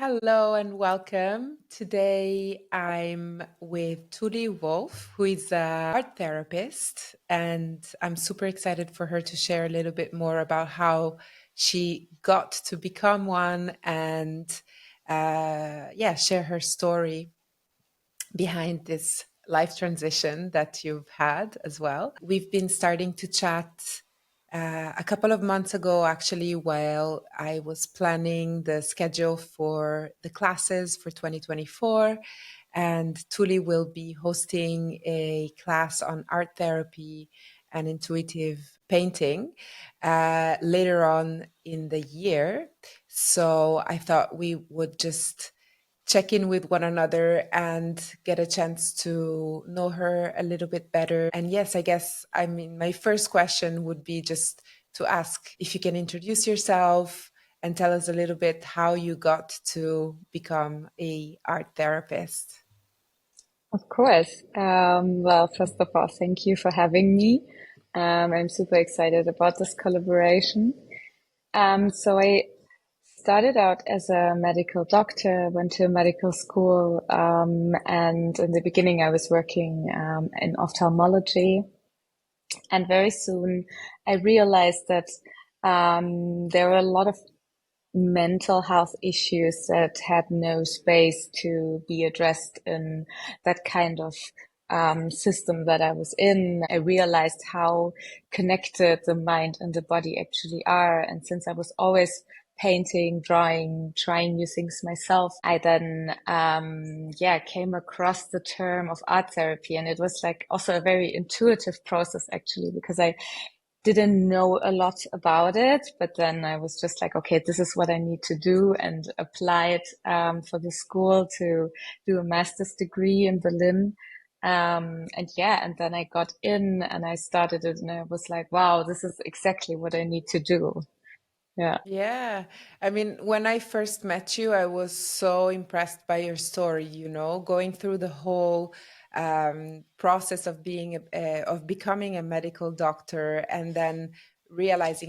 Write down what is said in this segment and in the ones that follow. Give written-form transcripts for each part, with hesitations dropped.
Hello and welcome. Today I'm with Thuli Wolf, who is an art therapist, and I'm super excited for her to share a little bit more about how she got to become one and share her story behind this life transition that you've had as well. We've been starting to chat a couple of months ago, actually, while I was planning the schedule for the classes for 2024. And Tuli will be hosting a class on art therapy and intuitive painting later on in the year. So I thought we would just check in with one another and get a chance to know her a little bit better. And yes, my first question would be just to ask if you can introduce yourself and tell us a little bit how you got to become a art therapist. Of course. Well, first of all, thank you for having me. I'm super excited about this collaboration. So I started out as a medical doctor, went to medical school, and in the beginning I was working in ophthalmology. And very soon I realized that there were a lot of mental health issues that had no space to be addressed in that kind of system that I was in. I realized how connected the mind and the body actually are. And since I was always painting, drawing, trying new things myself, I then, came across the term of art therapy. And it was like also a very intuitive process actually, because I didn't know a lot about it, but then I was just like, okay, this is what I need to do, and applied for the school to do a master's degree in Berlin. And then I got in and I started it, and I was like, wow, this is exactly what I need to do. Yeah. Yeah. I mean, when I first met you, I was so impressed by your story, going through the whole process of of becoming a medical doctor and then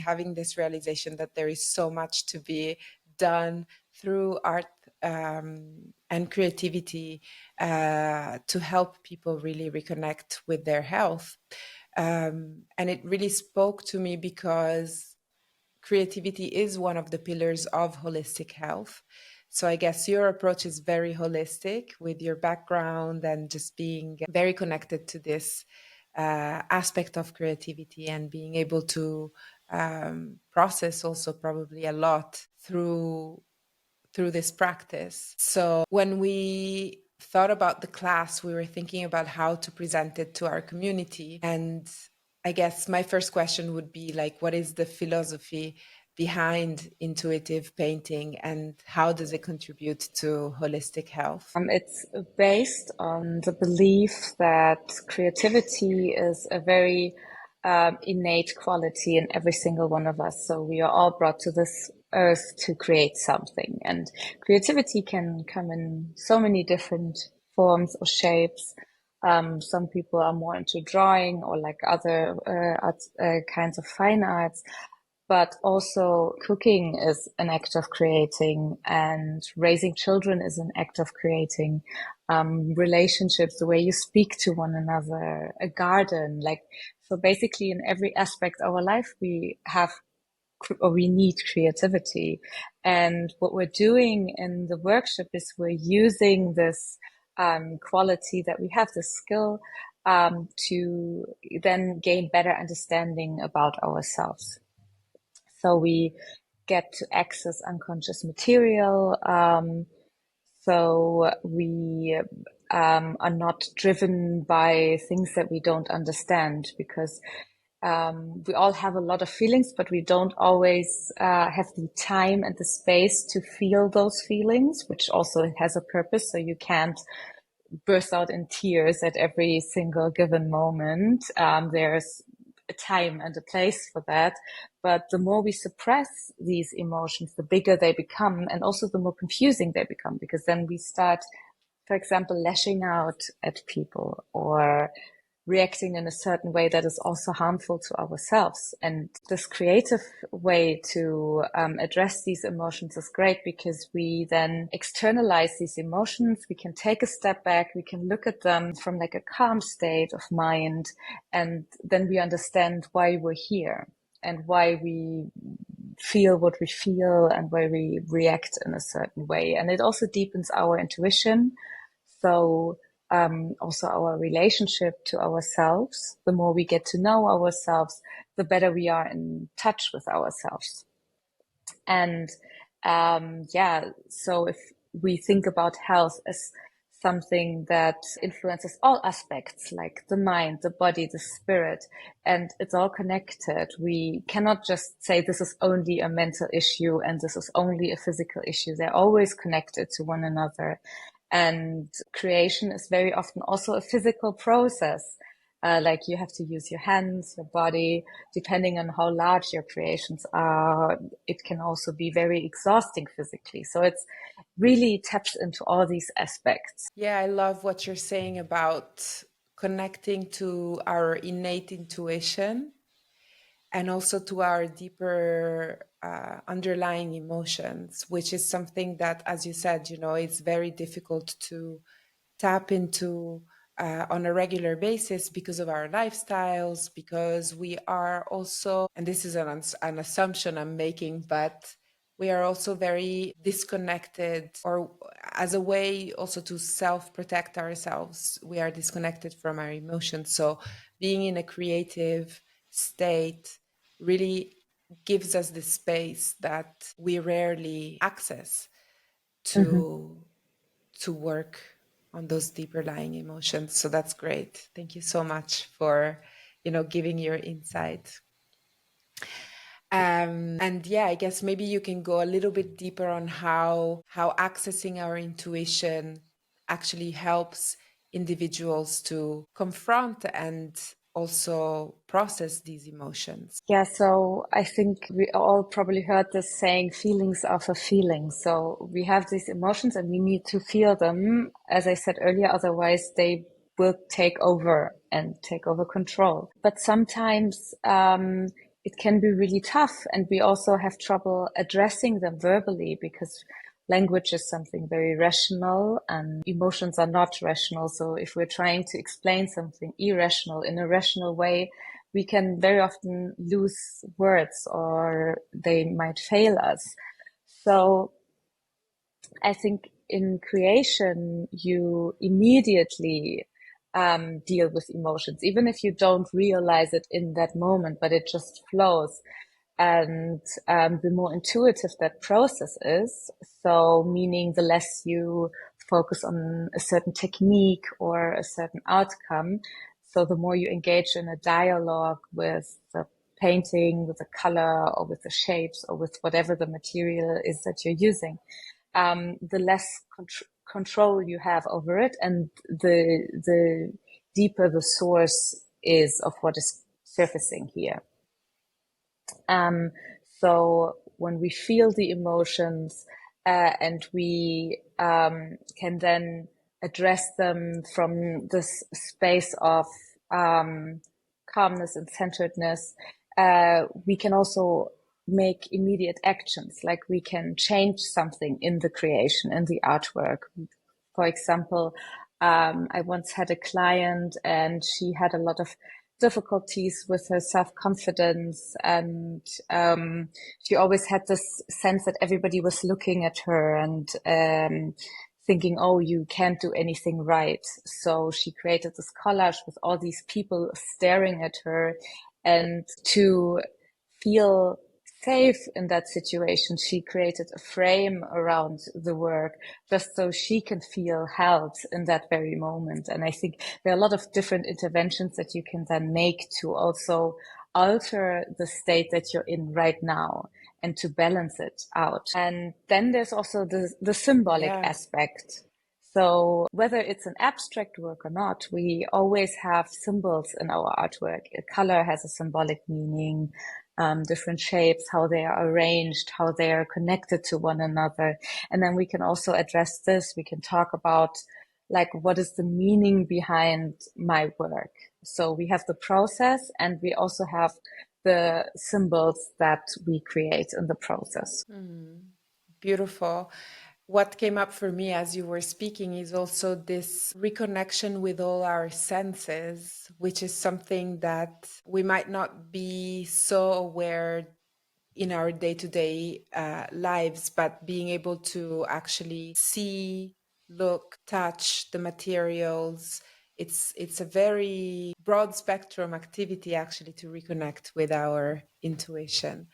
having this realization that there is so much to be done through art and creativity to help people really reconnect with their health. And it really spoke to me because creativity is one of the pillars of holistic health. So I guess your approach is very holistic with your background and just being very connected to this aspect of creativity and being able to process also probably a lot through this practice. So when we thought about the class, we were thinking about how to present it to our community. And I guess my first question would be like, what is the philosophy behind intuitive painting and how does it contribute to holistic health? It's based on the belief that creativity is a very innate quality in every single one of us. So we are all brought to this earth to create something. And creativity can come in so many different forms or shapes. Some people are more into drawing or like other kinds of fine arts. But also cooking is an act of creating, and raising children is an act of creating. Relationships, the way you speak to one another, a garden, like, so basically in every aspect of our life, we have or we need creativity. And what we're doing in the workshop is we're using this quality that we have, this skill, to then gain better understanding about ourselves. So we get to access unconscious material. So we are not driven by things that we don't understand, because we all have a lot of feelings, but we don't always have the time and the space to feel those feelings, which also has a purpose. So you can't burst out in tears at every single given moment. There's a time and a place for that. But the more we suppress these emotions, the bigger they become, and also the more confusing they become, because then we start, for example, lashing out at people, or reacting in a certain way that is also harmful to ourselves. And this creative way to address these emotions is great, because we then externalize these emotions. We can take a step back. We can look at them from like a calm state of mind. And then we understand why we're here and why we feel what we feel and why we react in a certain way. And it also deepens our intuition. So also our relationship to ourselves. The more we get to know ourselves, the better we are in touch with ourselves. And so if we think about health as something that influences all aspects, like the mind, the body, the spirit, and it's all connected. We cannot just say this is only a mental issue and this is only a physical issue. They're always connected to one another. And creation is very often also a physical process. Like you have to use your hands, your body, depending on how large your creations are. It can also be very exhausting physically. So it's really taps into all these aspects. Yeah, I love what you're saying about connecting to our innate intuition and also to our deeper underlying emotions, which is something that, as you said, it's very difficult to tap into on a regular basis because of our lifestyles, because we are also, and this is an assumption I'm making, but we are also very disconnected, or as a way also to self protect ourselves, we are disconnected from our emotions. So being in a creative state really gives us the space that we rarely access Mm-hmm. to work on those deeper lying emotions. So that's great. Thank you so much for giving your insight. And yeah, I guess maybe you can go a little bit deeper on how accessing our intuition actually helps individuals to confront and also process these emotions. Yeah, so I think we all probably heard this saying, feelings are for feelings. So we have these emotions and we need to feel them, as I said earlier, otherwise they will take over and take over control. But sometimes it can be really tough, and we also have trouble addressing them verbally, because language is something very rational and emotions are not rational. So if we're trying to explain something irrational in a rational way, we can very often lose words or they might fail us. So I think in creation, you immediately deal with emotions, even if you don't realize it in that moment, but it just flows. And the more intuitive that process is, so meaning the less you focus on a certain technique or a certain outcome, so the more you engage in a dialogue with the painting, with the color, or with the shapes, or with whatever the material is that you're using, the less control you have over it, and the deeper the source is of what is surfacing here. So when we feel the emotions and we can then address them from this space of calmness and centeredness, we can also make immediate actions, like we can change something in the creation, in the artwork. For example, I once had a client and she had a lot of difficulties with her self-confidence, and she always had this sense that everybody was looking at her and thinking, oh, you can't do anything right. So she created this collage with all these people staring at her, and to feel safe in that situation, she created a frame around the work just so she can feel held in that very moment. And I think there are a lot of different interventions that you can then make to also alter the state that you're in right now and to balance it out. And then there's also the symbolic Yeah. aspect. So whether it's an abstract work or not, we always have symbols in our artwork. A color has a symbolic meaning, different shapes, how they are arranged, how they are connected to one another. And then we can also address this. We can talk about, like, what is the meaning behind my work? So we have the process and we also have the symbols that we create in the process. Beautiful. What came up for me as you were speaking is also this reconnection with all our senses, which is something that we might not be so aware in our day-to-day lives, but being able to actually see, look, touch the materials. It's a very broad spectrum activity actually to reconnect with our intuition.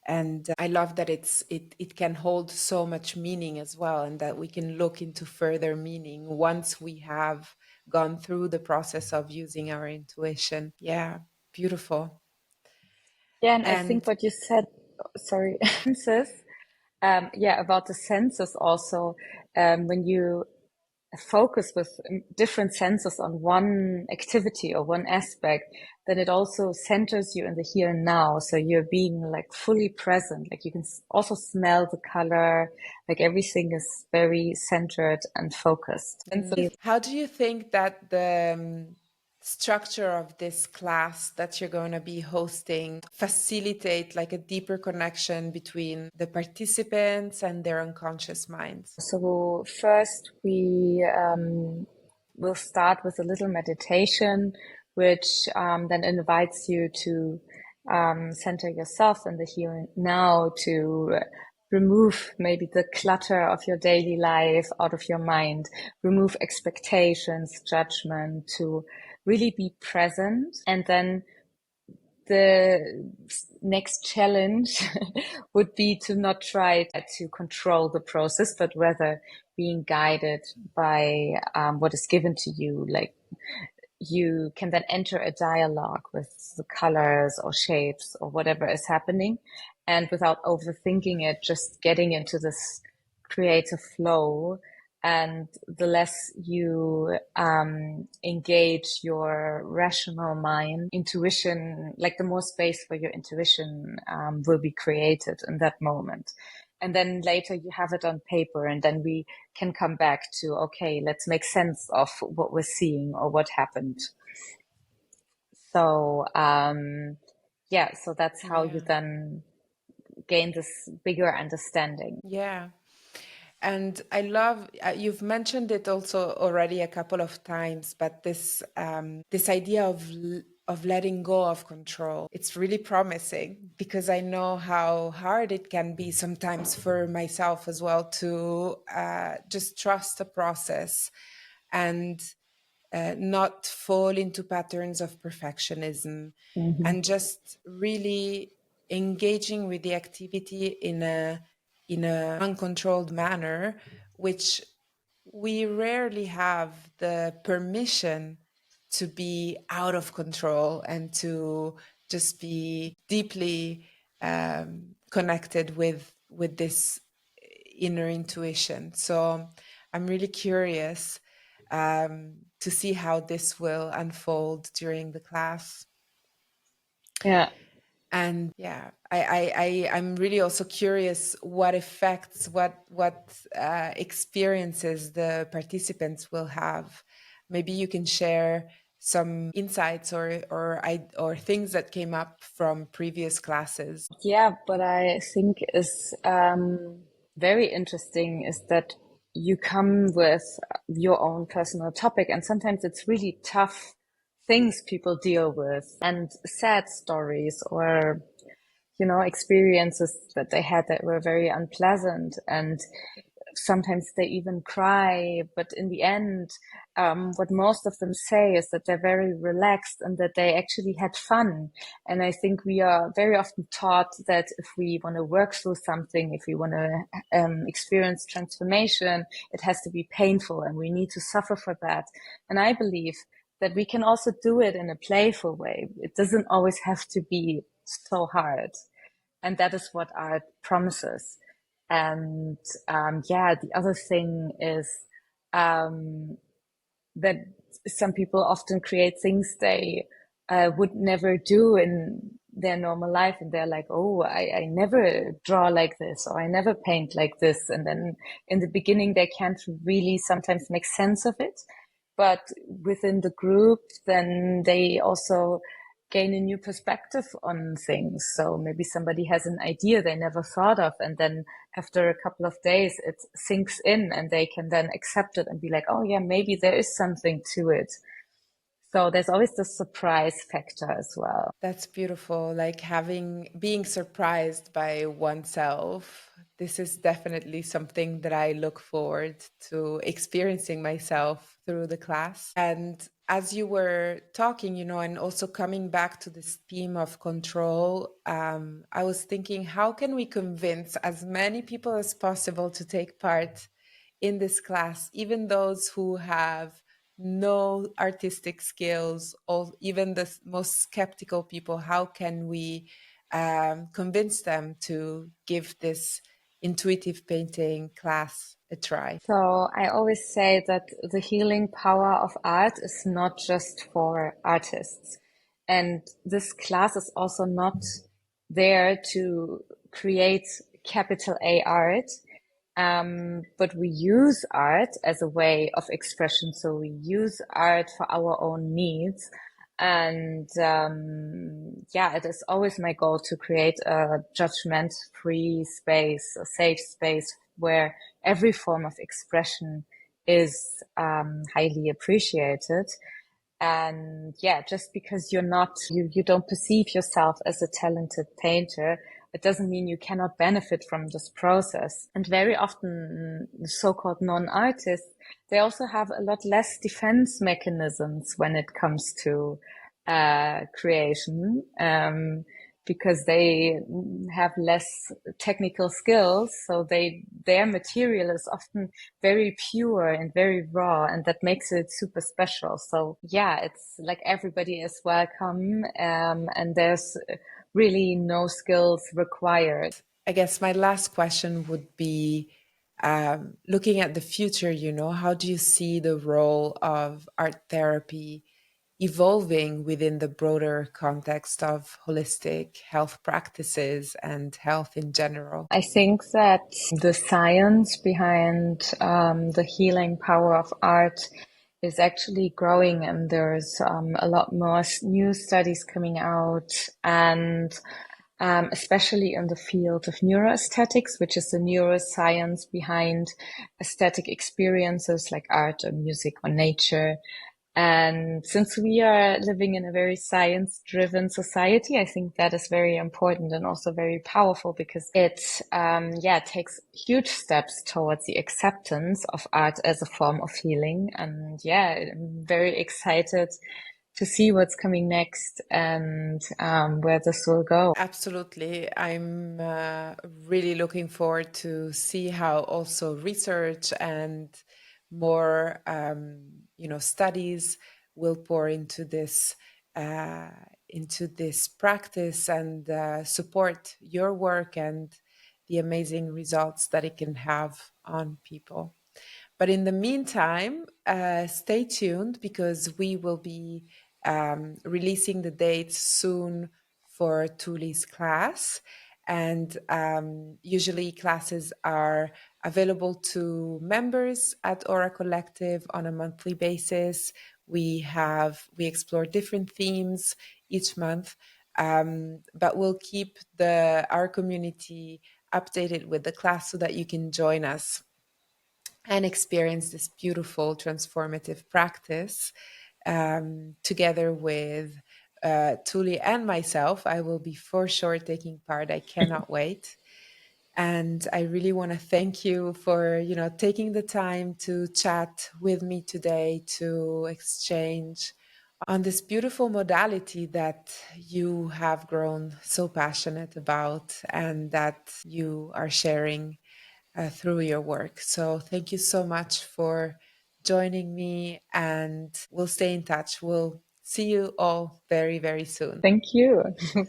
And I love that it can hold so much meaning as well, and that we can look into further meaning once we have gone through the process of using our intuition. Yeah, beautiful. Yeah, and I think And what you said, sorry, senses, yeah, about the senses also, when you focus with different senses on one activity or one aspect, then it also centers you in the here and now. So you're being like fully present, like you can also smell the color, like everything is very centered and focused. how do you think that the structure of this class that you're going to be hosting facilitate like a deeper connection between the participants and their unconscious minds? So first we will start with a little meditation, which then invites you to center yourself in the here and now, to remove maybe the clutter of your daily life out of your mind, remove expectations, judgment, to really be present. And then the next challenge would be to not try to control the process, but rather being guided by what is given to you. Like you can then enter a dialogue with the colors or shapes or whatever is happening. And without overthinking it, just getting into this creative flow. And the less you engage your rational mind, intuition, like the more space for your intuition will be created in that moment. And then later you have it on paper, and then we can come back to, okay, let's make sense of what we're seeing or what happened. So, yeah, so that's how you Yeah. then gain this bigger understanding. Yeah. And I love you've mentioned it also already a couple of times, but this idea of letting go of control, it's really promising, because I know how hard it can be sometimes for myself as well to just trust the process and not fall into patterns of perfectionism, Mm-hmm. and just really engaging with the activity in a uncontrolled manner, which we rarely have the permission to be out of control and to just be deeply connected with this inner intuition. So I'm really curious to see how this will unfold during the class. Yeah. And yeah, I'm really also curious what effects, what experiences the participants will have. Maybe you can share some insights or things that came up from previous classes. Yeah, what I think is very interesting is that you come with your own personal topic, and sometimes it's really tough things people deal with and sad stories or, you know, experiences that they had that were very unpleasant. And sometimes they even cry, but in the end, what most of them say is that they're very relaxed and that they actually had fun. And I think we are very often taught that if we want to work through something, if we want to experience transformation, it has to be painful and we need to suffer for that. And I believe that we can also do it in a playful way. It doesn't always have to be so hard. And that is what art promises. And yeah, the other thing is um, that some people often create things they would never do in their normal life. And they're like, oh, I never draw like this, or I never paint like this. And then in the beginning, they can't really sometimes make sense of it. but within the group, then they also gain a new perspective on things. So maybe somebody has an idea they never thought of, and then after a couple of days, it sinks in and they can then accept it and be like, oh yeah, maybe there is something to it. So there's always the surprise factor as well. That's beautiful. Like being surprised by oneself. This is definitely something that I look forward to experiencing myself through the class. And as you were talking, and also coming back to this theme of control, I was thinking, how can we convince as many people as possible to take part in this class, even those who have no artistic skills, or even the most skeptical people? How can we convince them to give this intuitive painting class a try? So I always say that the healing power of art is not just for artists. And this class is also not there to create capital A art. But we use art as a way of expression. So we use art for our own needs. And yeah, it is always my goal to create a judgment-free space, a safe space where every form of expression is highly appreciated. And yeah, just because you don't perceive yourself as a talented painter, it doesn't mean you cannot benefit from this process. And very often, so-called non-artists, they also have a lot less defense mechanisms when it comes to creation. Because they have less technical skills, so their material is often very pure and very raw, and that makes it super special. So yeah, it's like everybody is welcome, and there's really no skills required. I guess my last question would be, looking at the future, how do you see the role of art therapy evolving within the broader context of holistic health practices and health in general? I think that the science behind the healing power of art is actually growing, and there's a lot more new studies coming out, and especially in the field of neuroaesthetics, which is the neuroscience behind aesthetic experiences like art or music or nature. And since we are living in a very science-driven society, I think that is very important and also very powerful, because it, yeah, takes huge steps towards the acceptance of art as a form of healing. And yeah, I'm very excited to see what's coming next and where this will go. Absolutely. I'm really looking forward to see how also research and more, studies will pour uh, into this practice, and support your work and the amazing results that it can have on people. But in the meantime, stay tuned, because we will be releasing the dates soon for Thuli's class. And usually classes are available to members at Aura Collective on a monthly basis. We explore different themes each month, but we'll keep our community updated with the class so that you can join us and experience this beautiful transformative practice together with Thuli and myself. I will be for sure taking part. I cannot wait. And I really want to thank you for, taking the time to chat with me today, to exchange on this beautiful modality that you have grown so passionate about and that you are sharing through your work. So thank you so much for joining me, and we'll stay in touch. We'll see you all very, very soon. Thank you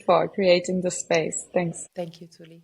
for creating the space. Thanks. Thank you, Thuli.